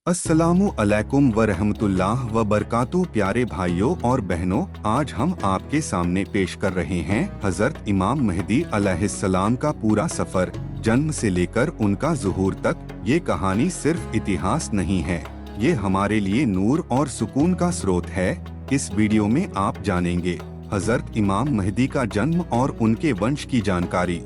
अस्सलामु अलैकुम व रहमतुल्लाह व बरकातुहू। प्यारे भाइयों और बहनों, आज हम आपके सामने पेश कर रहे हैं हजरत इमाम मेहदी अलैहिस्सलाम का पूरा सफर, जन्म से लेकर उनका ज़ुहूर तक। ये कहानी सिर्फ इतिहास नहीं है, ये हमारे लिए नूर और सुकून का स्रोत है। इस वीडियो में आप जानेंगे हजरत इमाम मेहदी का जन्म और उनके वंश की जानकारी,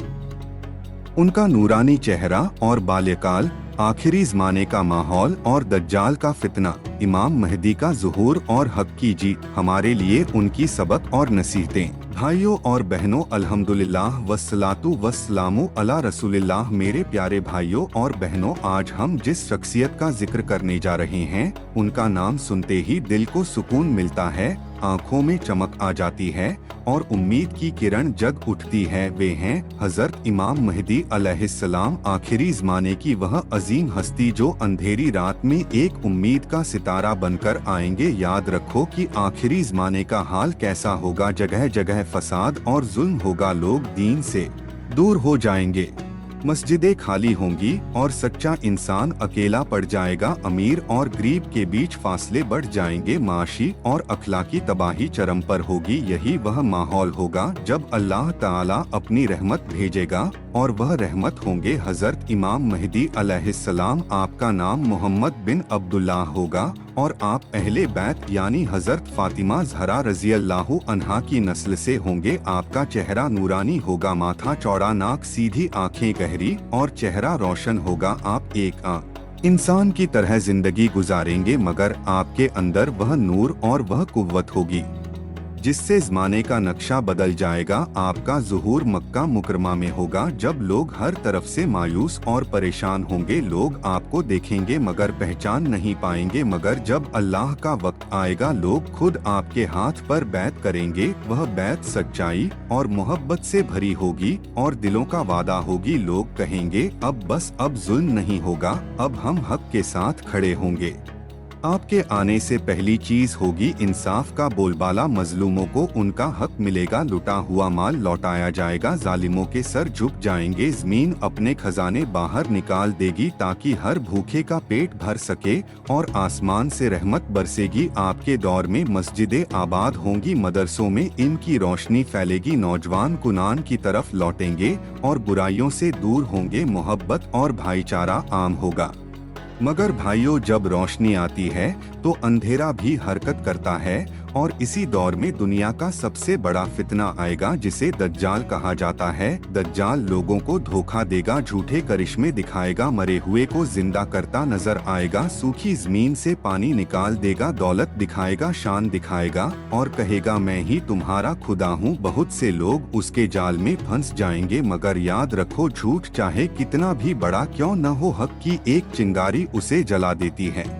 उनका नूरानी चेहरा और बाल्यकाल, आखिरी ज़माने का माहौल और दज्जाल का फितना, इमाम मेहदी का ज़ुहूर और हक की जीत, हमारे लिए उनकी सबक और नसीहतें। भाइयों और बहनों, अल्हम्दुलिल्लाह वस्सलातु वस्सलामु अला रसूलिल्लाह। मेरे प्यारे भाइयों और बहनों, आज हम जिस शख्सियत का जिक्र करने जा रहे हैं, उनका नाम सुनते ही दिल को सुकून मिलता है, आंखों में चमक आ जाती है और उम्मीद की किरण जग उठती है। वे हैं हजरत इमाम मेहदी अलैहिस्सलाम, आखिरी ज़माने की वह अजीम हस्ती जो अंधेरी रात में एक उम्मीद का सितारा बनकर आएंगे। याद रखो कि आखिरी ज़माने का हाल कैसा होगा। जगह जगह फसाद और जुल्म होगा, लोग दीन से दूर हो जाएंगे, मस्जिदें खाली होंगी और सच्चा इंसान अकेला पड़ जाएगा। अमीर और गरीब के बीच फासले बढ़ जाएंगे, माशी और अखलाकी तबाही चरम पर होगी। यही वह माहौल होगा जब अल्लाह ताला अपनी रहमत भेजेगा, और वह रहमत होंगे हजरत इमाम मेहदी अलैहिस्सलाम। आपका नाम मोहम्मद बिन अब्दुल्लाह होगा और आप अहले बैत यानी हजरत फातिमा ज़हरा रज़ियल्लाहु अन्हा की नस्ल से होंगे। आपका चेहरा नूरानी होगा, माथा चौड़ा, नाक सीधी, आंखें गहरी और चेहरा रोशन होगा। आप एक इंसान की तरह जिंदगी गुजारेंगे, मगर आपके अंदर वह नूर और वह कुव्वत होगी जिससे ज़माने का नक्शा बदल जाएगा। आपका ज़ुहूर मक्का मुकरमा में होगा, जब लोग हर तरफ से मायूस और परेशान होंगे। लोग आपको देखेंगे मगर पहचान नहीं पाएंगे, मगर जब अल्लाह का वक्त आएगा, लोग खुद आपके हाथ पर बैत करेंगे। वह बैत सच्चाई और मोहब्बत से भरी होगी और दिलों का वादा होगी। लोग कहेंगे अब बस, अब जुल्म नहीं होगा, अब हम हक के साथ खड़े होंगे। आपके आने से पहली चीज होगी इंसाफ का बोलबाला, मजलूमों को उनका हक मिलेगा, लुटा हुआ माल लौटाया जाएगा, जालिमों के सर झुक जाएंगे, जमीन अपने खजाने बाहर निकाल देगी ताकि हर भूखे का पेट भर सके, और आसमान से रहमत बरसेगी। आपके दौर में मस्जिदें आबाद होंगी, मदरसों में इनकी रोशनी फैलेगी, नौजवान कुरान की तरफ लौटेंगे और बुराइयों से दूर होंगे, मोहब्बत और भाईचारा आम होगा। मगर भाइयों, जब रोशनी आती है तो अंधेरा भी हरकत करता है, और इसी दौर में दुनिया का सबसे बड़ा फितना आएगा जिसे दज्जाल कहा जाता है। दज्जाल लोगों को धोखा देगा, झूठे करिश्मे दिखाएगा, मरे हुए को जिंदा करता नजर आएगा, सूखी जमीन से पानी निकाल देगा, दौलत दिखाएगा, शान दिखाएगा और कहेगा मैं ही तुम्हारा खुदा हूँ। बहुत से लोग उसके जाल में फंस जाएंगे, मगर याद रखो, झूठ चाहे कितना भी बड़ा क्यों न हो, हक की एक चिंगारी उसे जला देती है।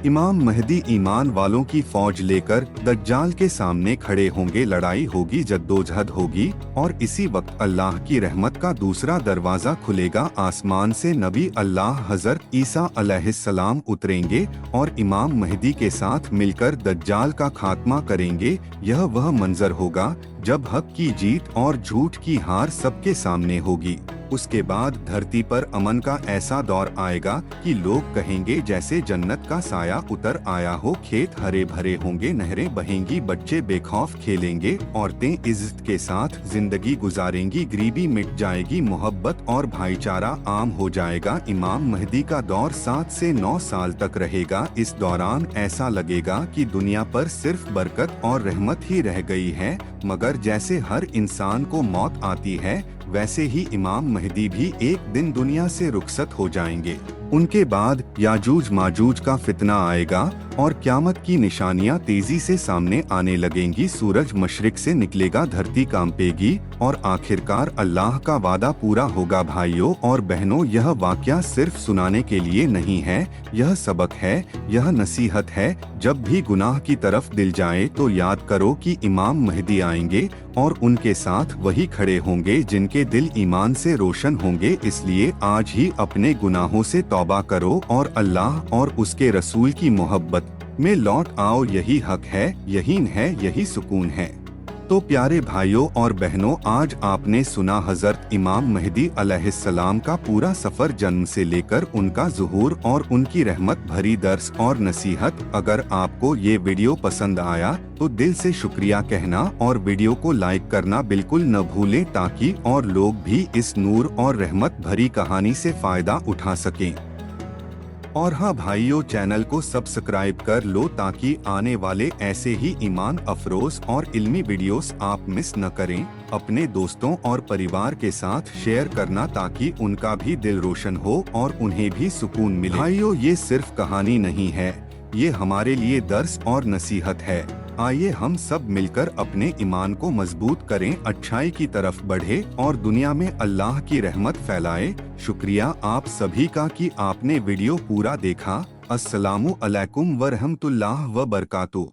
इमाम मेहदी ईमान वालों की फौज लेकर दज्जाल के सामने खड़े होंगे, लड़ाई होगी, जद्दोजहद होगी, और इसी वक्त अल्लाह की रहमत का दूसरा दरवाजा खुलेगा। आसमान से नबी अल्लाह हजरत ईसा अलैहिस्सलाम उतरेंगे और इमाम मेहदी के साथ मिलकर दज्जाल का खात्मा करेंगे। यह वह मंजर होगा जब हक की जीत और झूठ की हार सबके सामने होगी। उसके बाद धरती पर अमन का ऐसा दौर आएगा कि लोग कहेंगे जैसे जन्नत का साया उतर आया हो, खेत हरे भरे होंगे, नहरें बहेंगी, बच्चे बेखौफ खेलेंगे, औरतें इज्जत के साथ जिंदगी गुजारेंगी, गरीबी मिट जाएगी, मोहब्बत और भाईचारा आम हो जाएगा। इमाम मेहदी का दौर 7 से 9 साल तक रहेगा। इस दौरान ऐसा लगेगा कि दुनिया पर सिर्फ बरकत और रहमत ही रह गई है, मगर जैसे हर इंसान को मौत आती है, वैसे ही इमाम मेहदी भी एक दिन दुनिया से रुखसत हो जाएंगे। उनके बाद याजूज माजूज का फितना आएगा और क्यामत की निशानियां तेजी से सामने आने लगेंगी। सूरज मशरिक से निकलेगा, धरती कांपेगी और आखिरकार अल्लाह का वादा पूरा होगा। भाइयों और बहनों, यह वाकया सिर्फ सुनाने के लिए नहीं है, यह सबक है, यह नसीहत है। जब भी गुनाह की तरफ दिल जाए तो याद करो कि इमाम मेहदी आएंगे और उनके साथ वही खड़े होंगे जिनके दिल ईमान से रोशन होंगे। इसलिए आज ही अपने गुनाहों से तौबा करो और अल्लाह और उसके रसूल की मोहब्बत में लौट आओ। यही हक है, यही है, यही सुकून है। तो प्यारे भाइयों और बहनों, आज आपने सुना हजरत इमाम मेहदी अलैहिस्सलाम का पूरा सफर, जन्म से लेकर उनका ज़ुहूर और उनकी रहमत भरी दर्स और नसीहत। अगर आपको ये वीडियो पसंद आया तो दिल से शुक्रिया कहना और वीडियो को लाइक करना बिल्कुल न भूलें, ताकि और लोग भी इस नूर और रहमत भरी कहानी से फायदा उठा सकें। और हाँ भाइयों, चैनल को सब्सक्राइब कर लो ताकि आने वाले ऐसे ही ईमान अफरोज और इल्मी वीडियोस आप मिस न करें। अपने दोस्तों और परिवार के साथ शेयर करना ताकि उनका भी दिल रोशन हो और उन्हें भी सुकून मिले। भाइयों, ये सिर्फ कहानी नहीं है, ये हमारे लिए दर्स और नसीहत है। आइए हम सब मिलकर अपने ईमान को मजबूत करें, अच्छाई की तरफ बढ़े और दुनिया में अल्लाह की रहमत फैलाए। शुक्रिया आप सभी का कि आपने वीडियो पूरा देखा। अस्सलामु अलैकुम व रहमतुल्लाह व बरकातुहू।